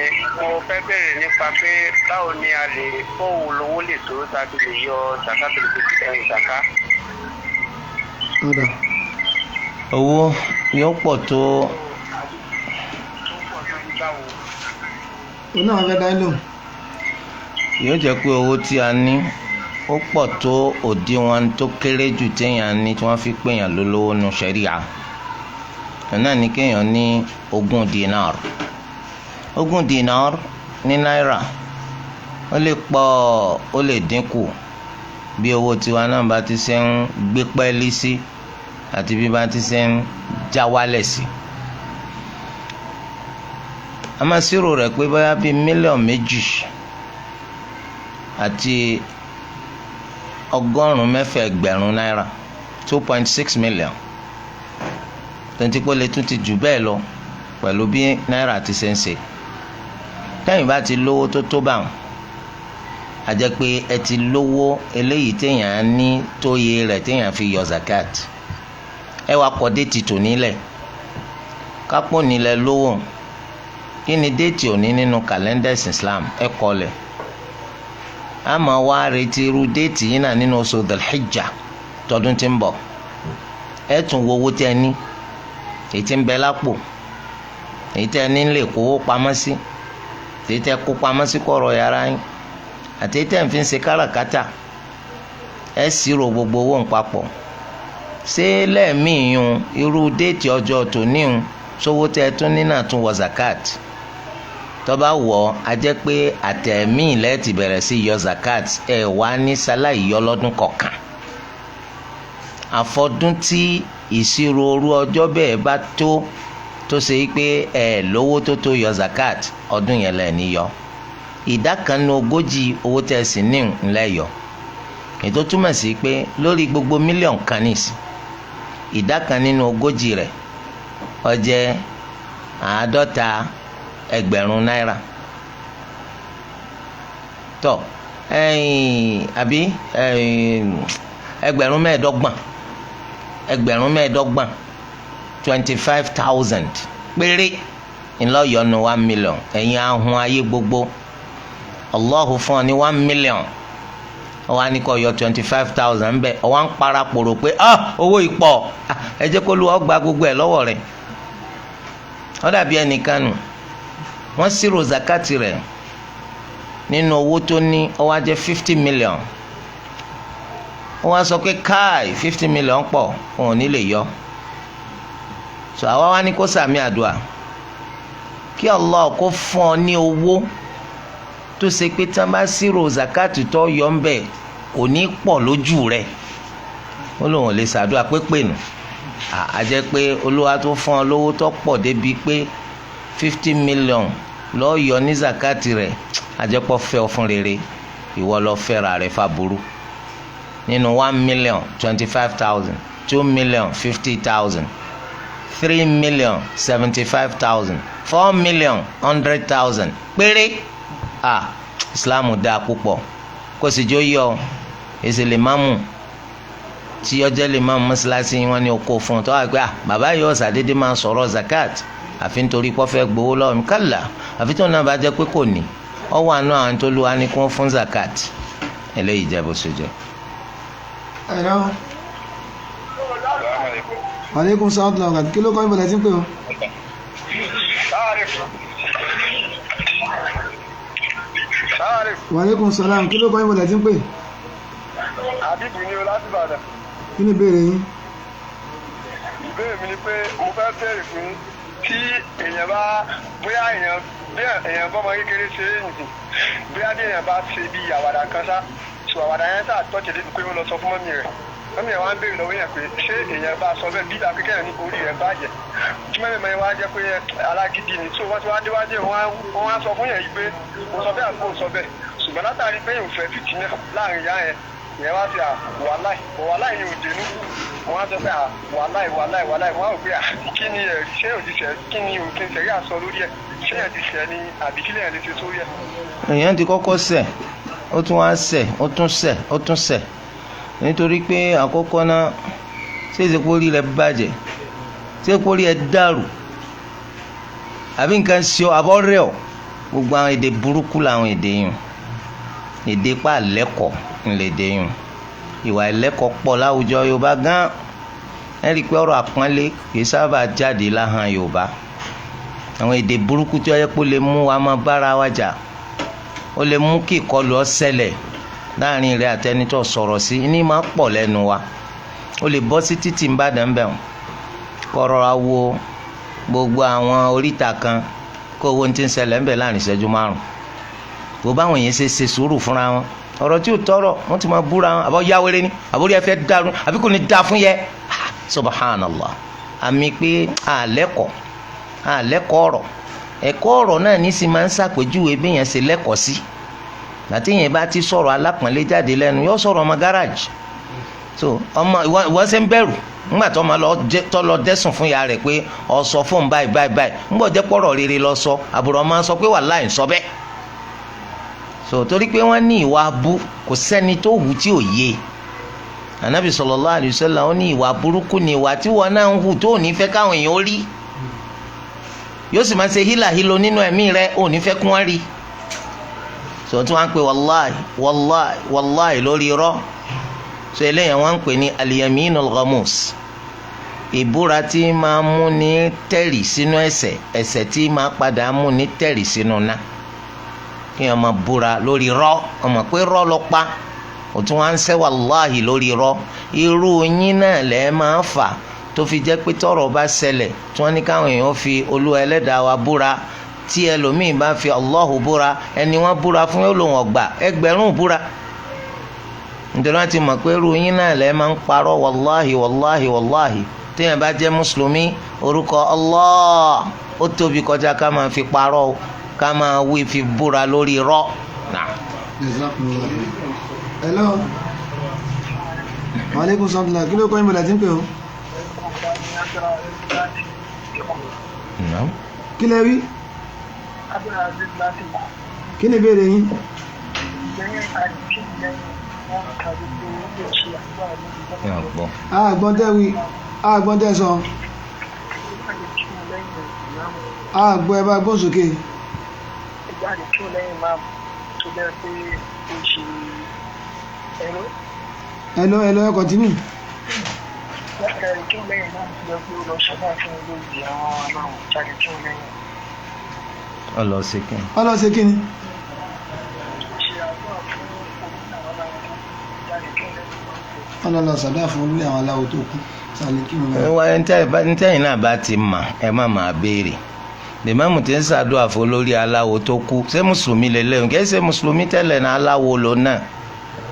C: mo fẹ́ béèrè nípa pé báwo ni a lè fóun lówó lè tó tàbí lè yọ sàká tó lè fi ẹ̀yìn sàká.
A: ọ̀dà.
B: owó yóò pọ̀ tó.
A: ó náà fẹ́ dá lóhùn.
B: yóò jẹ́ pé owó tí a ní ó pọ̀ tó òdiwọ̀n tó kéré jù téèyàn ní tí wọ́n fi pèèyàn lólówó nu ṣẹ̀ríà. náà ní kéèyàn ní 20 dinar. 20 dinar ní náírà ó lè pọ̀ ó lè dínkù bí owó tiwa náà bá ti ṣe ń gbé pẹ́ẹ́lí sí àti bí bá ti ṣe ń já wálẹ̀ sí. a máa ṣírò rẹ̀ pé bóyá bíi mílíọ̀nù méjì àti 1,600,000 náírà 2.6 million tonti pé lè tún ti jù bẹ́ẹ̀ lọ pẹ̀lú bí náírà ti ṣe ń ṣe. tẹ́yìn bá ti lówó tó tó báwọn a jẹ́ pé ẹ ti lówó eléyìí téèyàn ní tóye rẹ̀ téèyàn fi yọ zakat. ẹ wá kọ déètì tò nílẹ̀ kápò nílẹ̀ lówó kí ni déètì òní nínú kàlẹ́ndà ẹ̀sìn Islam ẹ kọ lẹ̀. a máa wá retí irú déètì yìí náà nínú oṣù Dhul-Hijjah tọdún tí ń bọ̀. ẹ tún wo owó tẹ́ ní èyí tí ń bẹ lápò, èyí tẹ́ ní lè kówó pamọ́ sí, èyí tẹ́ kó pamọ́ sí kọ̀rọ̀ yàrá yín, àti èyí tẹ́ ń fi ṣe káràkátà. ẹ ṣírò gbogbo owó ń papọ̀, ṣé lẹ́ẹ̀míyún irú déètì ọjọ́ tòníhun sówó tẹ́ tún nínà tún wọ zakat tó bá wọ̀ á jẹ́ pé àtẹ̀mí lẹ́ẹ̀ ti bẹ̀rẹ̀ sí yọ zakat ẹ̀ wá ní sáláì yọ lọ́dún kọ̀ọ̀kan àfọdún tí ìṣirò òru ọjọ́ bẹ́ẹ̀ bá tó ṣe pé ẹ̀ lówó tó yọ zakat ọdún yẹn lẹ́ẹ̀ ní yọ ìdá kan nínú 40 owó tẹ́ sì ní ńlẹ́ yọ ètò túmọ̀ sí pé lórí gbogbo mílíọ̀nù kan nìsí ìdá kan nínú 40 rẹ̀ ó jẹ́ 50,000 náírà tó àbí 25,000 25,000 péré ńlọ́yọ̀nù 1 million ẹ̀yin ahun ayé gbogbo Allahu fún ọ ní 1 million ọwọ́ á ní kó yọ 25,000 ń bẹ̀ ọwọ́ á ń parapòrò pé owó ìpọ̀ ẹ jẹ́ kó lu ọgbà gbogbo ẹ̀ lọ́wọ́ rẹ̀ ó dàbí ẹnìkan nù wọ́n ṣírò zakati rẹ̀ nínú owó tó ní ó wá jẹ́ 50 million ó wá sọ pé káì 50 million pọ̀ òun ò ní lè yọ so àwa wá ní kó sàmì àdúà kí Allah kó fún ọ ní owó tó ṣe pé tí wọ́n bá ṣírò zakati tó yọ ń bẹ̀ kò ní pọ̀ lójú rẹ̀ ó lóun ò lè ṣàdúà pépè nù a jẹ́ pé olúwa tó fún ọ lówó tó pọ̀ débi pé 50 million lọ́ọ́ yọ ní zakati rẹ̀ a jẹ́ pọ̀ fẹ́ ọ fún rere ìwọ lọ fẹ́ra rẹ̀ fàbúrú nínú 1 million 25,000 2 million 50,000 3 million 75,000 4 million 100,000 péré Islam dáa púpọ̀ kó sì jó yọ èsì lè má mú tí ọjọ́ lè máa mọ́ṣáláṣí wọn ní oko fún un tó wà pé bàbá yìí ọ̀sà dédé máa ń sọ̀rọ̀ zakat àfi nítorí pọ́ fẹ́ gbowó lọ́wọ́ mi kálá àfi tó náà bá jẹ́ pé kò ní ọwọ́ àánú àwọn tó lu wa ní kí wọ́n fún zakat eléyìí jẹ́ bó ṣe jẹ́.
A: ẹ̀rọ wàlékún sáwọ́tì làwọn kí ló kọ́ ìbọ̀lẹ̀ tí ń pè ọ́. wàlékún sàlám kí ló kọ́ ìbọ̀lẹ̀ tí ń pè.
C: àbíbù ni o láti Ìbàdàn.
A: kí ni ìbéèrè yín.
C: ìbéèrè mi ni pé mo fẹ́ béèrè fún tí èèyàn bá bóyá èèyàn bọ́mọ kékeré ṣe é nìyí bóyá bí èèyàn bá ṣe bí àwàdà kan sá ṣù àwàdà yẹn tá tọ́jú débi pé wọ́n lọ sọ fún mọ́mí rẹ̀ mọ́mí rẹ̀ wá ń béèrè lọ́wọ́ yẹn pé ṣé èèyàn bá sọ bẹ́ẹ̀ bí ìdá kékeré ní orí rẹ̀ bàjẹ́ tí mọ́mí rẹ̀ wá jẹ́ pé alágídí ni tó wọ́n ti wá déwájú wọ́n á sọ fún yẹn yìí pé mo sọ bẹ́ẹ̀ àbúrò sọ bẹ́ẹ̀ ṣùgbọ́n látàrí pé yóò fẹ́ fìtì náà láàrin ìyá yẹn ìyẹn wá sí wàláì ni òdenu wọn á sọ pé wàláì wọn á rò pé kí ni ẹ̀rí ṣé òjíṣẹ́ kí ni òfin ṣẹ̀rí àsọ lórí ẹ̀ ṣé ẹ̀ ti ṣẹ̀ ni àbí kílẹ̀ ẹ̀ lè ṣe sórí ẹ̀.
B: èèyàn ti kọ́kọ́ ṣẹ̀ ó tún wá ṣẹ̀ ó tún ṣẹ̀ ó tún ṣẹ̀ nítorí pé àkọ́kọ́ náà ṣé ìṣèpórí rẹ̀ bàjẹ́ ṣé ìṣèpórí rẹ̀ dàrú àbí nǹkan ṣe ọ àbọ̀ rẹ̀ ọ gbogbo àwọn èdè burúkú làwọn èdè yìí èdè pa lẹ́kọ̀ọ́ ńlẹ̀dẹ̀ yìí ìwà ẹlẹ́kọ̀ọ́ pọ̀ láwùjọ Yorùbá gan ẹ rí i pé ọ̀rọ̀ àpọ́nlé kì í sábà jáde láhàn Yorùbá àwọn èdè burúkú tí ó yẹ kó lè mú wa máa bára wa jà ó lè mú kí ìkọlù ó ṣẹlẹ̀ láàrin rẹ̀ àtẹnitọ́ sọ̀rọ̀ sí ní máa pọ̀ lẹ́nu wa ó lè bọ́ sí títì ńbàdàn bẹ̀ wọ́n kọ́rọ̀ á wo gbogbo àwọn oríta kan kó owó ti ń ṣẹlẹ̀ ńbẹ̀ láàrin ìṣẹ́jú márùn kó báwọn yẹn ṣe sùúrù fúnra wọn ọ̀rọ̀ tí ò tọrọ wọ́n ti máa búra wọn àbọ̀ yáwéré ni àbórí ẹ fẹ́ dàrú àbí kò ní da fún yẹ subhanallah àmì pé àlẹ́kọ̀ọ́ ọ̀rọ̀ ẹ̀kọ́ ọ̀rọ̀ náà ní sì máa ń ṣàpèjúwe bí yẹn ṣe lẹ́kọ̀ọ́ sí àti yẹn bá ti sọ̀rọ̀ alápọ̀nlé jáde lẹ́nu yóò sọ̀rọ̀ ọmọ gáràjì so ọmọ ìwọ ṣe ń bẹ̀rù ńgbà tó máa lọ dẹ́sùn fún ya rẹ̀ pé ọ sọ fún báyìí ńgbà jẹ́ pọ̀rọ̀ rere lọ sọ àbúrò máa sọ pé wàláhì ń sọ bẹ́ẹ̀ so torí pé wọ́n ní ìwà abú kò sẹ́ni tó hù tí ò yé Ànábì sallallahu alaihi wasallam ó ní ìwà burúkú ni ìwà tí wọ́n náà ń hù tó ò ní fẹ́ káwọn èèyàn ó rí yóò sì máa ṣe hílàhílo nínú ẹ̀mí rẹ̀ ò ní fẹ́ kí wọ́n rí so tí wọ́n ń pè wàláì lórí irọ́ so eléyàn wọ́n ń pè ní al-yaminul ghamus ìbúra tí máa mú ní tẹ̀rì sínú ẹ̀ṣẹ̀ tí máa padà mú ní tẹ̀rì sínú náà kí wọ́n máa búra lórí irọ́ ọmọ pé irọ́ ló pa ó tún wá ń ṣe wàláhì lórí irọ́ irú yín náà lẹ́ẹ̀ máa fà tó fi jẹ́ pé tọ́rọ̀ bá ṣẹlẹ̀ tí wọ́n ní káwọn èèyàn fi Olúwa ẹlẹ́dàá wa búra tí ẹlòmíì bá fi Allahu búra ẹni wọ́n búra fún yóò lò wọ́n gbà ẹgbẹ̀rún búra nítorí wọ́n ti mọ̀ pé irú yín náà lẹ́ẹ̀ máa ń parọ́ wàláhì téèyàn bá jẹ́ mùsùlùmí orúkọ Allah ó tóbi kọjá ká máa fi parọ́ ká máa wí fi búra lórí irọ́ náà.
A: hello maaleykum salaam kí ló kọ́ ìmọ̀lẹ̀ tí ń pè ọ́. kí lẹ wí. kí ni ìbéèrè yín. àgbọ̀n tẹ́ wí àgbọ̀n tẹ́ sọ àgbọ̀ ẹ bá gbọ́n sókè. hello ẹ continue. ọlọ́ọ̀sẹ̀ kí ni. ọlọ́ọ̀lọ́ sàdá fún olórí àwọn aláwo tó kú sálẹ̀ kí wọ́n.
B: ntẹ́yìn náà bá ti mà ẹ má máa béèrè lèmọ́mù tí ń ṣàdúrà fún olórí aláwo tó kú ṣé mùsùlùmí lélẹ́yìn kì í ṣe mùsùlùmí tẹ́lẹ̀ náà aláwo ló náà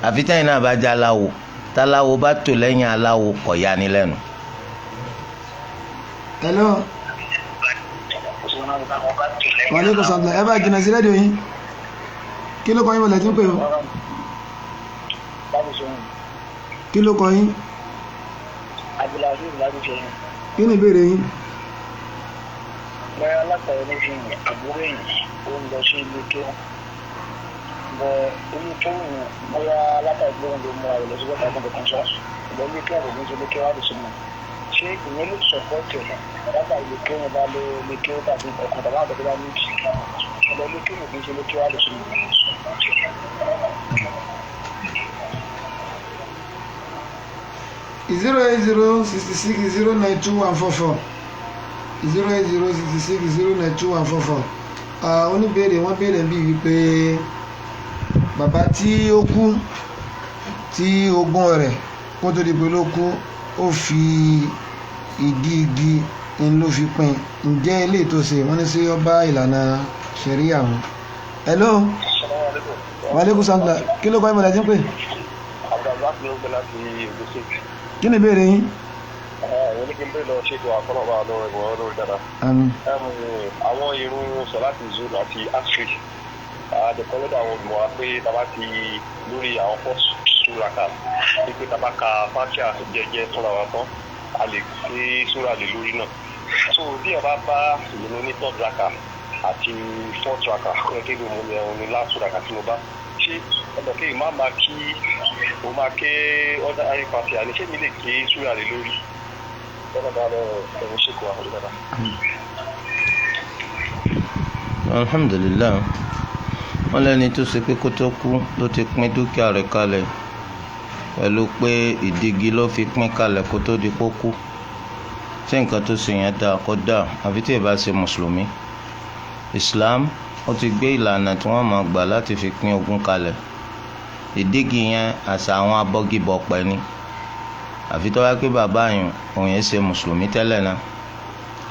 B: àfi tẹ́yìn náà bá jẹ́ aláwo táláwo bá tò lẹ́yìn aláwo kọ̀ ya ni lẹ́nu.
A: hello. wàlẹ́ kò sọ̀tún ẹ bá jìnnà sí rédíò yín kí ló kọ́ yín wọlé tí ń pè ó. kí ló kọ́ yín. kí ni ìbéèrè yín.
C: bóyá látàrí ní fi àbúrò yìí ó ń lọ sí ilé tó bọ ilé tó wù bóyá látàrí gbóhùn ló mú àwọn ìlọsíwọ́ tàbí ọkàn sọ ìbọn ilé tó àwọn ìlọsíwọ́ ilé tó wà lóṣù mọ́ ṣé ìyẹn ló sọ̀pọ̀ tẹ̀ látàrí ilé tó wọn bá lé ilé tó tàbí ọkàn tàbí àwọn àgbẹ̀dẹ̀ bá ní ìjì ìbọn ilé tó wù kí n ṣe ilé tó wà lóṣù mọ́.
A: 08066092144 08066092144 oníbèrè wọ́n béèrè bí wípé bàbá tí ó kú tí ogún rẹ̀ kó tó di pé ló kú ó fi igi ń ló fi pín ǹjẹ́ ilé tó ṣe wọ́n ní sí ọba ìlànà ṣẹ̀ríà wọn. hello wàlẹ́kùn sàǹtà kí ló kọ́ ìmọ̀lẹ́ tí ń pè. kí ni ìbéèrè yín.
C: wọ́n ní kí n bẹ́ẹ̀ lọ ṣètò àkọlọ́wà lọ́rọ̀ ìwọ̀n lórí dáadáa. àwọn irun sọ̀láàtì zoro àti asri àdèkọ́lọ́dọ̀ àwọn olùmọ̀ wa pé tàbá ti lórí àwọn fọ́ọ̀sì súraka pé tàbá ka fátíà jẹ́jẹ́ fúnra wa tán a lè gbé súra lè lórí náà. so bí ẹ bá bá ìlú ní third raka àti fourth raka kọ́ ẹ kéde mo ní ẹ̀hún ní last raka tí mo bá ṣe ọ̀dọ̀ kí ìmá máa kí o máa ké ọ̀dà àrífàṣẹ àní ṣé mi lè ké súra lè lórí ọ̀dà bá lọ ẹ̀hún ṣèkò àwọn olùdàdà.
B: alhamdulilayi wọn lẹni tó ṣe pé kó tó kú ló ti pín dúkìá rẹ̀ kalẹ̀ pẹ̀lú pé ìdígi ló fi pín kalẹ̀ kó tó di kó kú ṣé nǹkan tó ṣe yẹn dáa kó dáa àfi tí ì bá ṣe mùsùlùmí. Islam ó ti gbé ìlànà tí wọ́n máa gbà láti fi pín ogún kalẹ̀ ìdígi yẹn àṣà àwọn abọ́gibọ̀pẹ̀ ni àfi tó wá pé bàbá yẹn òun yẹn ṣe mùsùlùmí tẹ́lẹ̀ náà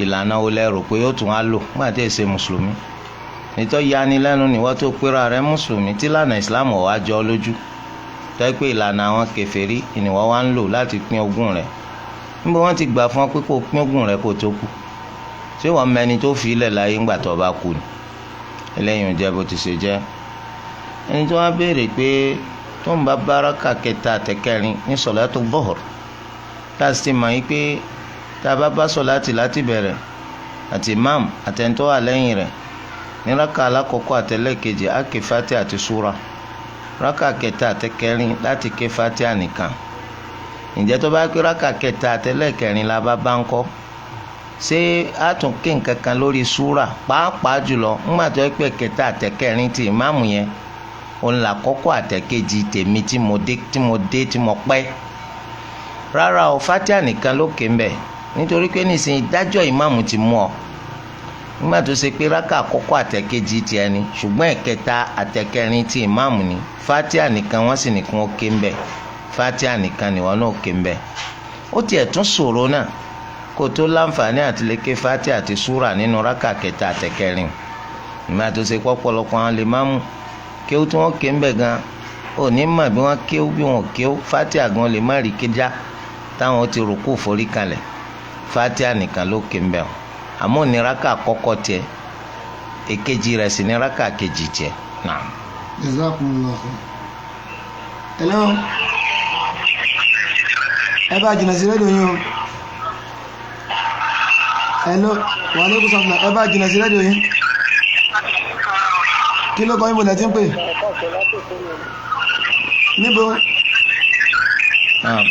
B: ìlànà wo lẹ rò pé ó tún á lò nígbà tí ì ṣe mùsùlùmí nítorí yanilẹ́nu ni wọ́n tó pera rẹ̀ mùsùlùmí tí ìlànà Islam ò wá jọ lójú tó pé ìlànà àwọn kèfèrí ni wọ́n wá ń lò láti pín ogún rẹ̀ níbo wọ́n ti gbà fún ọ pé kó pín ogún rẹ̀ kó tó kú ṣé wọ́n mẹni tó fi ilẹ̀ láyé ńgbà tó bá kú ni eléyìí ń jẹ́ bó ti ṣe jẹ́. ẹni tó wá béèrè pé tó ń bá báràkà kẹta àtẹkẹrin ní sọ̀látù bọ́hùr tá a sì mọ̀ yí pé tá a bá bá sọ̀láàtì láti bẹ̀rẹ̀ àti imam àtẹ̀ntọ́ wà lẹ́yìn rẹ̀ ní rákà alákọ̀ọ́kọ́ àtẹlẹ́kejì á ké fatiha àti súra rákà kẹta àtẹkẹrin láti ké fatiha nìkan. ǹjẹ́ tó bá pé rákà kẹta àtẹlẹ́kẹrin la bá ń kọ́ ṣé a tún ké nǹkan kan lórí súrà pàápàá jùlọ ńgbà tó pẹ́ kẹta àtẹkẹrin ti ìmáàmù yẹn òun là kọ́kọ́ àtẹkejì tèmi tí mo pẹ́ rárá o Fatiha nìkan ló ké ń bẹ̀ nítorí pé nísìnyí ìdájọ́ ìmáàmù ti mú ọ nígbà tó ṣe pé rákà àkọ́kọ́ àtẹ̀kejì ti ẹni ṣùgbọ́n ẹ̀kẹta àtẹ̀kẹrin ti ìmáàmù ni fatia nìkan wọ́n sì nìkan ó ké ń bẹ̀ fatia nìkan ni wọ́n náà ó ké ń bẹ̀. ó tiẹ̀ tún ṣòro náà kó tó láǹfààní àti lè ké fatia àti súrà nínú rákà kẹta àtẹ̀kẹrin nígbà tó ṣe pọ́pọ́lọpọ̀ àwọn lè máàmù kéwú tí wọ́n ké ń bẹ̀ gan ò ní mọ̀ bí wọ́n kéwú bí wọ́n kéwú fatia gan lè má rí kéjá táwọn ti rùkú forí kalẹ̀ fatia nìkan ló ké ń bẹ̀ àmọ́ ní rákà àkọ́kọ́ tiẹ̀ èkejì rẹ̀ sì ní rákà kejì tiẹ̀ náà.
A: Jazakumullahu khair. Hello. Ẹ bá jìnnà sí rédíò yín o. Hello. Wa alaikum salaam. Ẹ bá jìnnà sí rédíò yín. Kí ló kọ́ yín bọ̀lẹ̀ tí ń pè? Níbo?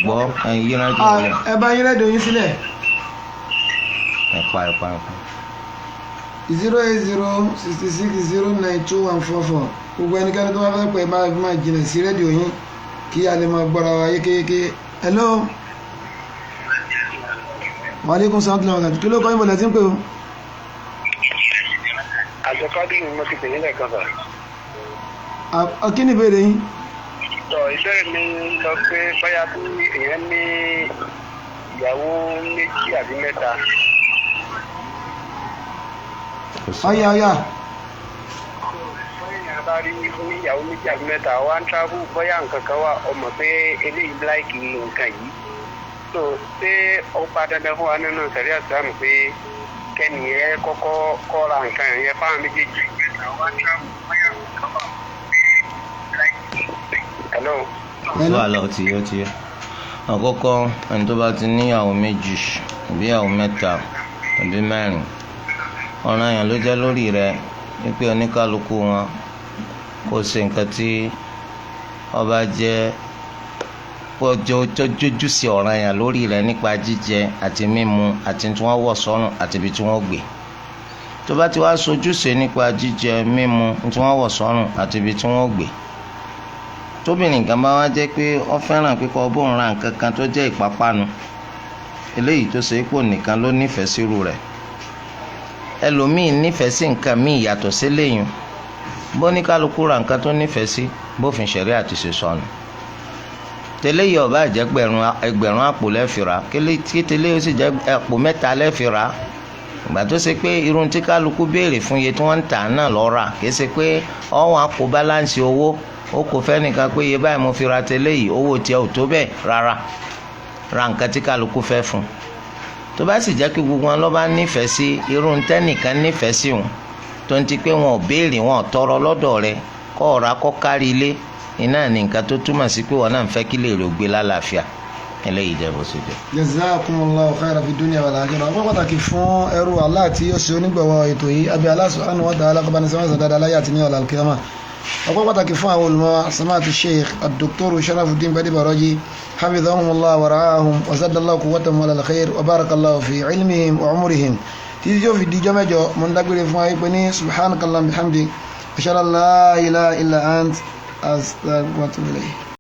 B: Gbọ́ ẹ̀yin yín rédíò yín.
A: Ẹ bá yín rédíò yín sílẹ̀.
B: Ẹ̀pa.
A: 08066092144 gbogbo ẹnikẹ́ni tó bá fẹ́ pè máa jìnnà sí rédíò yín kí a lè máa gbọ́ra wa yékéyéké. Hello. Wa alaikum salaam. Kí ló kọ́ yín bọ̀lẹ̀ tí ń pè o?
C: àjọkọ́dún ni mo ti pè nílẹ̀ kan sà.
A: Kí ni ìbéèrè yín?
C: Ìbéèrè mi lọ pé báyà bí èèyàn ní ìyàwó méjì àbí mẹ́ta.
A: Ọ̀yà.
C: bóyá èèyàn bá rí ìyàwó méjì àbí mẹ́ta wá ń travel bóyá nǹkan kan wà ọmọ pé eléyìí láìkì nǹkan yìí. So ṣé ó pa dandan fún wa nínú sẹ̀ríà Ìsìlámù pé kẹ́nìyẹn kọ́kọ́ kọ́ra nǹkan yẹn fáwọn méjèèjì. Hello.
B: Wàhálà ó ti yẹ. Àkọ́kọ́ ẹni tó bá ti níyàwó méjì àbí ìyàwó mẹ́ta àbí mẹ́rin ọ̀ranyàn ló jẹ́ lórí rẹ̀ wípé oníkálukú wọn kó ṣe nǹkan tí ọba jẹ́ jójú sí ọ̀ranyàn lórí rẹ̀ nípa jíjẹ àti mímu àti tí wọ́n wọ̀ sọ́rùn àti ibi tí wọ́n gbé. Tó bá ti wá sojúṣe nípa jíjẹ mímu tí wọ́n wọ̀ sọ́rùn àti ibi tí wọ́n gbé, tóbìnrin kan bá wá jẹ́ pé ó fẹ́ràn pé kó bóun ra nǹkan kan tó jẹ́ ìpápánu eléyìí tó ṣe pò nìkan ló nífẹ̀ẹ́ sírú rẹ̀, ẹlòmíì nífẹ̀ẹ́ sí nǹkan míì yàtọ̀ sí léyìn, bó ní kálukú ra nǹkan tó nífẹ̀ẹ́ sí bófin ṣẹ̀rí àti ṣe sọnù. tẹ́lẹ̀ yìí ọba jẹ́ ẹgbẹ̀rún àpò lẹ́fìrà kí tẹ́lẹ̀ yìí ó sì jẹ́ àpò mẹ́ta lẹ́fìrà, ìgbà tó ṣe pé irun tí kálukú béèrè fún iye tí wọ́n ń tà náà lọ́ rà, kì í ṣe pé ọ̀hún àpò báláǹsì owó ó kò fẹ́ nìkan pé iye báyìí mo fi ra tẹ́lẹ̀ yìí owó tiẹ̀ ò tó bẹ́ẹ̀ rárá, ra nǹkan tí kálukú fẹ́ fún. tó bá sì jẹ́ pé gbogbo wọn ló bá nífẹ̀ẹ́ sí irun tẹ́nìkan nífẹ̀ẹ́ sí wọn tó ń ti pé wọn ò béèrè wọn ò tọrọ lọ́dọ̀ rẹ̀ kọ́ ọ̀rá kọ́ kárí ilé iná ní nǹkan tó túmọ̀ sí pé wọn náà ń fẹ́ kí lè rò gbé lálàáfíà eléyìí jẹ́ bó ṣe jẹ́.
A: Jazakumullahu khairan fi dunya wal akhirah. ọpẹ́ pàtàkì fún ẹrú Allah tí ó ṣe onígbọ̀wọ́ ètò yìí abi Allah subhanahu wa ta'ala kọ́ba ní sẹ́wọ̀n dáadáa láyé àti ní ọ̀la al-qiyamah. ọpẹ́ pàtàkì fún àwọn olùmọ̀ sama'atu Sheikh Dr. Sharafudeen Gbadebo Raji hafidhahumullah wa ra'ahum wa zaddallahu quwwatahum ala al-khair wa barakallahu fi ilmihim wa umurihim. títí tí ó fi dijọ́ mẹ́jọ mo ń dágbére fún wa pé ní subhanakallahumma bihamdik ashhadu an la ilaha illa ant astaghfiruka wa atubu ilayk.